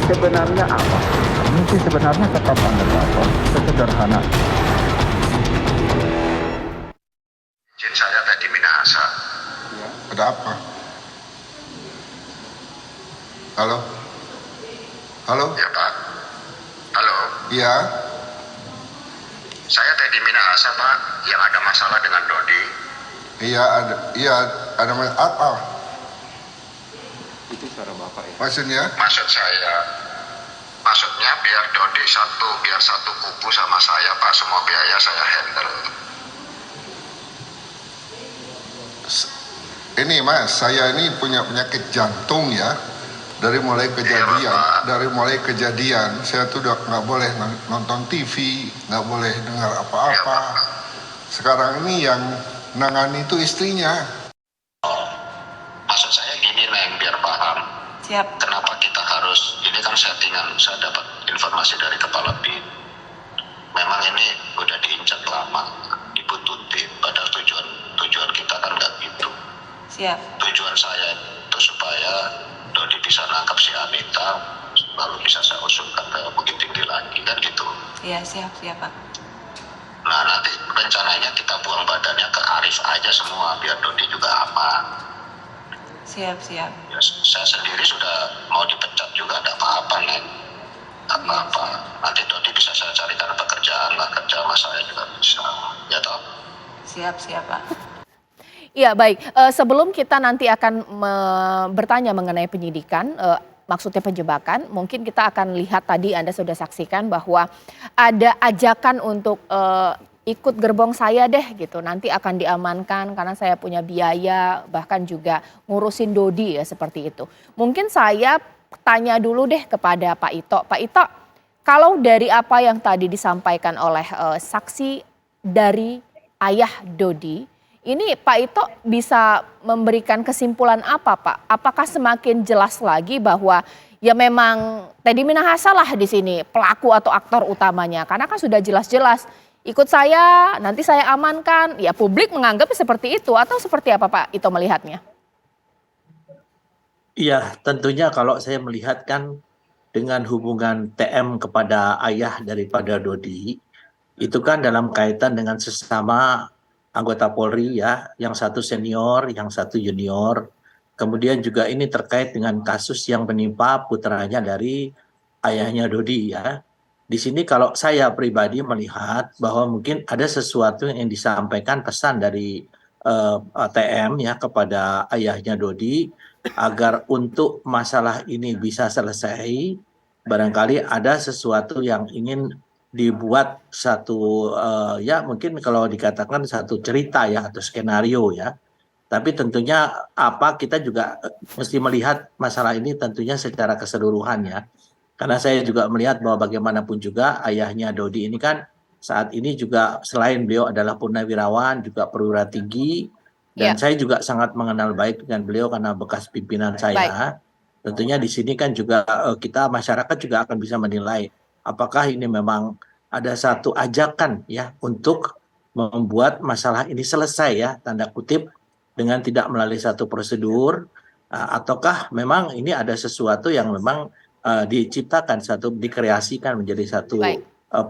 sebenarnya apa? Misi sebenarnya tetap Anda apa? Sesederhana. Izin saya tadi Minahasa. Ya. Ada apa? Halo? Halo? Ya Pak. Halo. Iya. Saya Teddy Minahasa Pak, yang ada masalah dengan Dodi. Iya ada apa? Itu suara Bapak ya? Maksudnya? Maksudnya biar Dodi biar satu kubu sama saya Pak, semua biaya saya handle. Ini Mas, saya ini punya penyakit jantung ya. Dari mulai kejadian, saya tuh udah nggak boleh nonton TV, nggak boleh dengar apa-apa. Sekarang ini yang nangani itu istrinya. Maksud saya gini Neng, biar paham. Siap. Kenapa kita harus, ini kan settingan, saya dapat informasi dari Kepala BIN. Memang ini udah diinjak lama, dibututin, padahal tujuan kita kan nggak gitu. Siap. Tujuan saya itu supaya Dodi bisa nangkap si Anita, lalu bisa saya usulkan ke Bukit Tinggi lagi, kan gitu. Iya, siap Pak. Nah nanti rencananya kita buang badannya ke Arif aja semua, biar Dodi juga aman. Siap. Ya, saya sendiri sudah mau dipecat juga, tidak apa-apa Neng. Tidak apa-apa, nanti Dodi bisa saya carikan pekerjaan lah, kerja sama saya juga bisa, ya toh. Siap Pak. Iya baik, sebelum kita nanti akan bertanya mengenai penyidikan, maksudnya penjebakan, mungkin kita akan lihat tadi Anda sudah saksikan bahwa ada ajakan untuk ikut gerbong saya deh gitu, nanti akan diamankan karena saya punya biaya, bahkan juga ngurusin Dodi ya seperti itu. Mungkin saya tanya dulu deh kepada Pak Ito. Pak Ito, kalau dari apa yang tadi disampaikan oleh saksi dari ayah Dodi, ini Pak Ito bisa memberikan kesimpulan apa Pak? Apakah semakin jelas lagi bahwa ya memang Teddy Minahasa lah di sini pelaku atau aktor utamanya? Karena kan sudah jelas-jelas ikut saya, nanti saya amankan. Ya publik menganggap seperti itu atau seperti apa Pak Ito melihatnya? Iya, tentunya kalau saya melihat kan dengan hubungan TM kepada ayah daripada Dodi, itu kan dalam kaitan dengan sesama anggota Polri ya, yang satu senior, yang satu junior. Kemudian juga ini terkait dengan kasus yang menimpa putranya dari ayahnya Dodi ya. Di sini kalau saya pribadi melihat bahwa mungkin ada sesuatu yang disampaikan pesan dari TM ya kepada ayahnya Dodi agar untuk masalah ini bisa selesai, barangkali ada sesuatu yang ingin dibuat satu ya mungkin kalau dikatakan satu cerita ya atau skenario ya. Tapi tentunya kita juga mesti melihat masalah ini tentunya secara keseluruhan ya. Karena saya juga melihat bahwa bagaimanapun juga ayahnya Dodi ini kan saat ini juga selain beliau adalah purnawirawan juga perwira tinggi dan saya juga sangat mengenal baik dengan beliau karena bekas pimpinan saya. Baik. Tentunya di sini kan juga kita masyarakat juga akan bisa menilai apakah ini memang ada satu ajakan ya untuk membuat masalah ini selesai ya tanda kutip dengan tidak melalui satu prosedur ataukah memang ini ada sesuatu yang memang diciptakan dikreasikan menjadi satu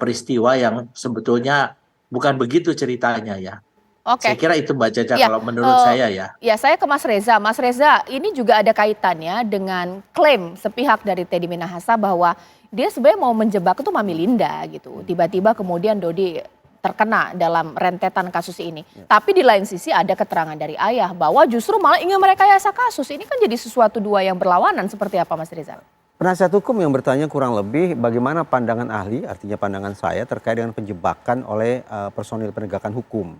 peristiwa yang sebetulnya bukan begitu ceritanya ya. Oke. Saya kira itu Mbak Caca ya, kalau menurut saya ya. Ya saya ke Mas Reza. Mas Reza, ini juga ada kaitannya dengan klaim sepihak dari Teddy Minahasa bahwa dia sebenarnya mau menjebak itu Mami Linda gitu. Tiba-tiba kemudian Dodi terkena dalam rentetan kasus ini. Tapi di lain sisi ada keterangan dari ayah bahwa justru malah ingin merekayasa kasus. Ini kan jadi sesuatu dua yang berlawanan, seperti apa Mas Reza? Penasihat hukum yang bertanya kurang lebih bagaimana pandangan ahli, artinya pandangan saya terkait dengan penjebakan oleh personil penegakan hukum.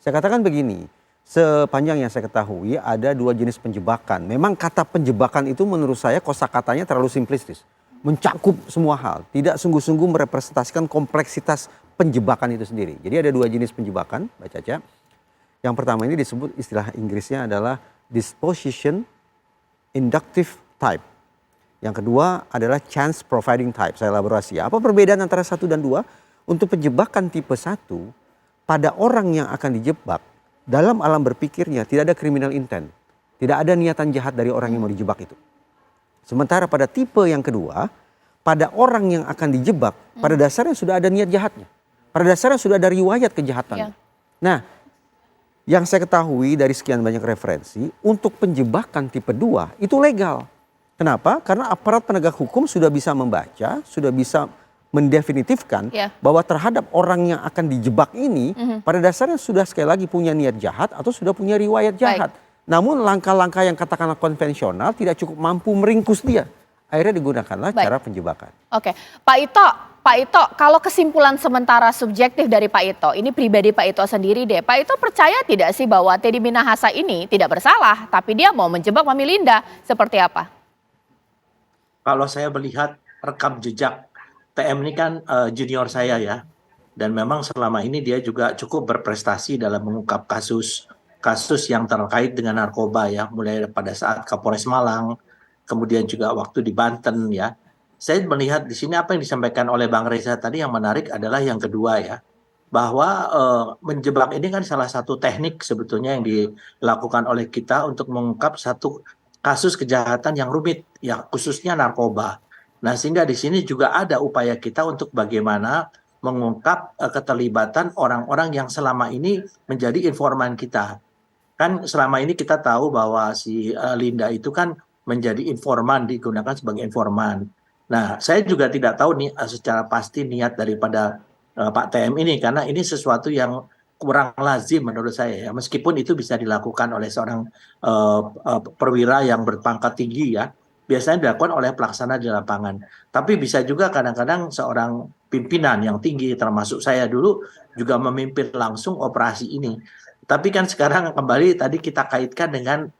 Saya katakan begini, sepanjang yang saya ketahui ada dua jenis penjebakan. Memang kata penjebakan itu menurut saya kosakatanya terlalu simplistis. Mencakup semua hal, tidak sungguh-sungguh merepresentasikan kompleksitas penjebakan itu sendiri. Jadi ada dua jenis penjebakan, Mbak Caca. Yang pertama ini disebut istilah Inggrisnya adalah disposition inductive type. Yang kedua adalah chance providing type. Saya elaborasi. Apa perbedaan antara satu dan dua? Untuk penjebakan tipe 1, pada orang yang akan dijebak, dalam alam berpikirnya tidak ada criminal intent. Tidak ada niatan jahat dari orang yang mau dijebak itu. Sementara pada tipe yang kedua, pada orang yang akan dijebak, pada dasarnya sudah ada niat jahatnya. Pada dasarnya sudah ada riwayat kejahatan. Ya. Nah, yang saya ketahui dari sekian banyak referensi, untuk penjebakan tipe 2 itu legal. Kenapa? Karena aparat penegak hukum sudah bisa membaca, sudah bisa mendefinitifkan bahwa terhadap orang yang akan dijebak ini pada dasarnya sudah sekali lagi punya niat jahat atau sudah punya riwayat jahat. Namun langkah-langkah yang katakanlah konvensional tidak cukup mampu meringkus dia. Akhirnya digunakanlah cara penjebakan. Oke, Pak Ito, kalau kesimpulan sementara subjektif dari Pak Ito, ini pribadi Pak Ito sendiri deh. Pak Ito percaya tidak sih bahwa Teddy Minahasa ini tidak bersalah, tapi dia mau menjebak Mami Linda? Seperti apa? Kalau saya melihat rekam jejak TM ini kan junior saya ya, dan memang selama ini dia juga cukup berprestasi dalam mengungkap kasus yang terkait dengan narkoba ya, mulai pada saat Kapolres Malang, kemudian juga waktu di Banten ya. Saya melihat di sini apa yang disampaikan oleh Bang Reza tadi yang menarik adalah yang kedua ya, bahwa menjebak ini kan salah satu teknik sebetulnya yang dilakukan oleh kita untuk mengungkap satu kasus kejahatan yang rumit ya, khususnya narkoba. Nah, sehingga di sini juga ada upaya kita untuk bagaimana mengungkap keterlibatan orang-orang yang selama ini menjadi informan kita. Kan selama ini kita tahu bahwa si Linda itu kan menjadi informan, digunakan sebagai informan. Nah, saya juga tidak tahu nih secara pasti niat daripada Pak TM ini, karena ini sesuatu yang kurang lazim menurut saya ya, meskipun itu bisa dilakukan oleh seorang perwira yang berpangkat tinggi ya, biasanya dilakukan oleh pelaksana di lapangan. Tapi bisa juga kadang-kadang seorang pimpinan yang tinggi, termasuk saya dulu juga memimpin langsung operasi ini. Tapi kan sekarang kembali tadi kita kaitkan dengan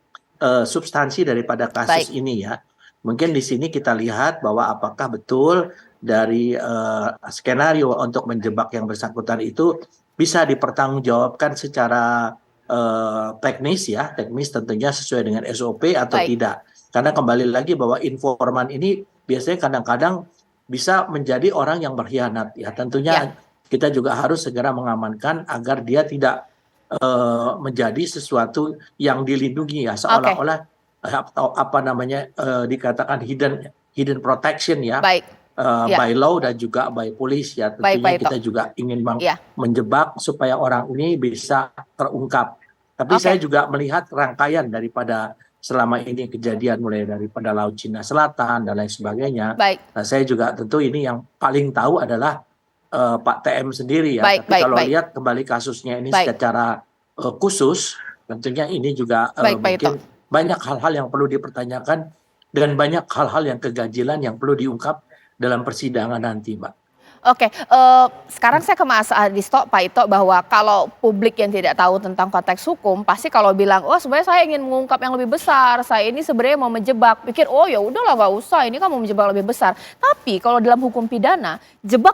substansi daripada kasus ini ya. Mungkin di sini kita lihat bahwa apakah betul dari skenario untuk menjebak yang bersangkutan itu bisa dipertanggungjawabkan secara teknis ya, teknis tentunya sesuai dengan SOP atau tidak. Karena kembali lagi bahwa informan ini biasanya kadang-kadang bisa menjadi orang yang berkhianat ya. Tentunya kita juga harus segera mengamankan agar dia tidak menjadi sesuatu yang dilindungi ya, seolah-olah atau apa namanya dikatakan hidden protection ya, by law dan juga by police ya. Tentunya kita juga ingin menjebak supaya orang ini bisa terungkap. Tapi saya juga melihat rangkaian daripada selama ini kejadian mulai daripada Laut Cina Selatan dan lain sebagainya. Nah, saya juga tentu ini yang paling tahu adalah Pak TM sendiri ya. Tapi kalau lihat kembali kasusnya ini secara khusus, tentunya ini juga mungkin banyak hal-hal yang perlu dipertanyakan dan banyak hal-hal yang keganjilan yang perlu diungkap dalam persidangan nanti, Mbak. Oke, sekarang saya ke Mas Adisto, Pak Ito, bahwa kalau publik yang tidak tahu tentang konteks hukum, pasti kalau bilang, oh sebenarnya saya ingin mengungkap yang lebih besar, saya ini sebenarnya mau menjebak, pikir oh ya udahlah nggak usah, ini kan mau menjebak lebih besar. Tapi kalau dalam hukum pidana,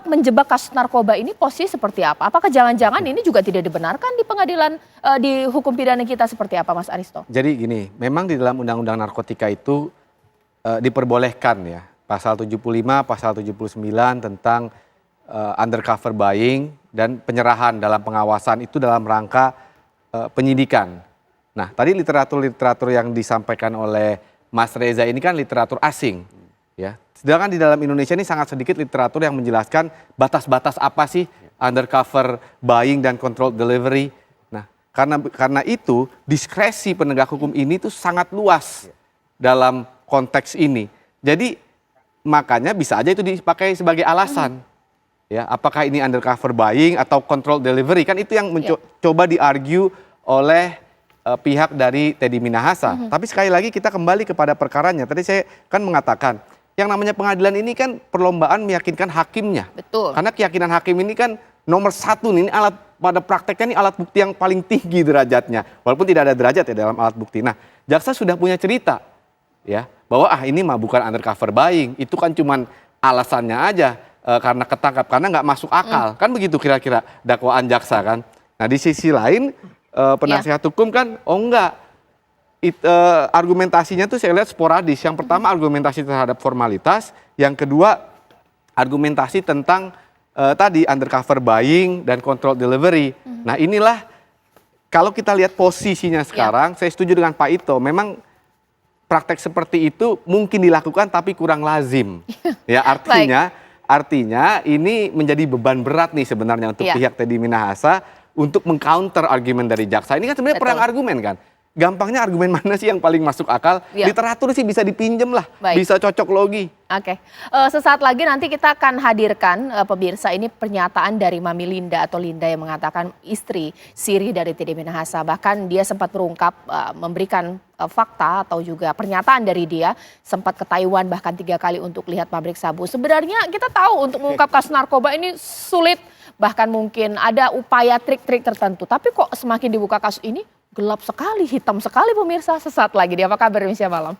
menjebak kasus narkoba ini posisi seperti apa? Apakah jangan-jangan ini juga tidak dibenarkan di pengadilan, di hukum pidana kita seperti apa, Mas Aristo? Jadi gini, memang di dalam undang-undang narkotika itu diperbolehkan ya, pasal 75, pasal 79 tentang undercover buying dan penyerahan dalam pengawasan itu dalam rangka penyidikan. Nah, tadi literatur yang disampaikan oleh Mas Reza ini kan literatur asing, ya. Sedangkan di dalam Indonesia ini sangat sedikit literatur yang menjelaskan batas-batas apa sih undercover buying dan controlled delivery. Nah, karena itu diskresi penegak hukum ini tuh sangat luas dalam konteks ini. Jadi makanya bisa aja itu dipakai sebagai alasan. Ya, apakah ini undercover buying atau control delivery, kan itu yang coba di-argue oleh pihak dari Teddy Minahasa. Tapi sekali lagi kita kembali kepada perkaranya. Tadi saya kan mengatakan, yang namanya pengadilan ini kan perlombaan meyakinkan hakimnya. Betul. Karena keyakinan hakim ini kan nomor satu nih, ini alat pada prakteknya ini alat bukti yang paling tinggi derajatnya. Walaupun tidak ada derajat ya dalam alat bukti. Nah, jaksa sudah punya cerita ya bahwa ini mah bukan undercover buying, itu kan cuman alasannya aja. Karena ketangkap, karena nggak masuk akal. Kan begitu kira-kira dakwaan jaksa kan. Nah di sisi lain penasihat hukum kan, oh enggak. Argumentasinya tuh saya lihat sporadis. Yang pertama argumentasi terhadap formalitas. Yang kedua argumentasi tentang tadi undercover buying dan control delivery. Nah inilah kalau kita lihat posisinya sekarang, saya setuju dengan Pak Ito. Memang praktek seperti itu mungkin dilakukan tapi kurang lazim. Ya, artinya ini menjadi beban berat nih sebenarnya untuk pihak Teddy Minahasa untuk mengcounter argumen dari jaksa. Ini kan sebenarnya perang argumen kan. Gampangnya argumen mana sih yang paling masuk akal? Literatur sih bisa dipinjem lah, bisa cocok logi. Oke, sesaat lagi nanti kita akan hadirkan pemirsa ini pernyataan dari Mami Linda atau Linda yang mengatakan istri siri dari Teddy Minahasa. Bahkan dia sempat terungkap memberikan fakta atau juga pernyataan dari dia sempat ke Taiwan bahkan 3 kali untuk lihat pabrik sabu. Sebenarnya kita tahu untuk mengungkap kasus narkoba ini sulit, bahkan mungkin ada upaya trik-trik tertentu. Tapi kok semakin dibuka kasus ini gelap sekali, hitam sekali pemirsa. Sesaat lagi di Apa Kabar Indonesia Malam.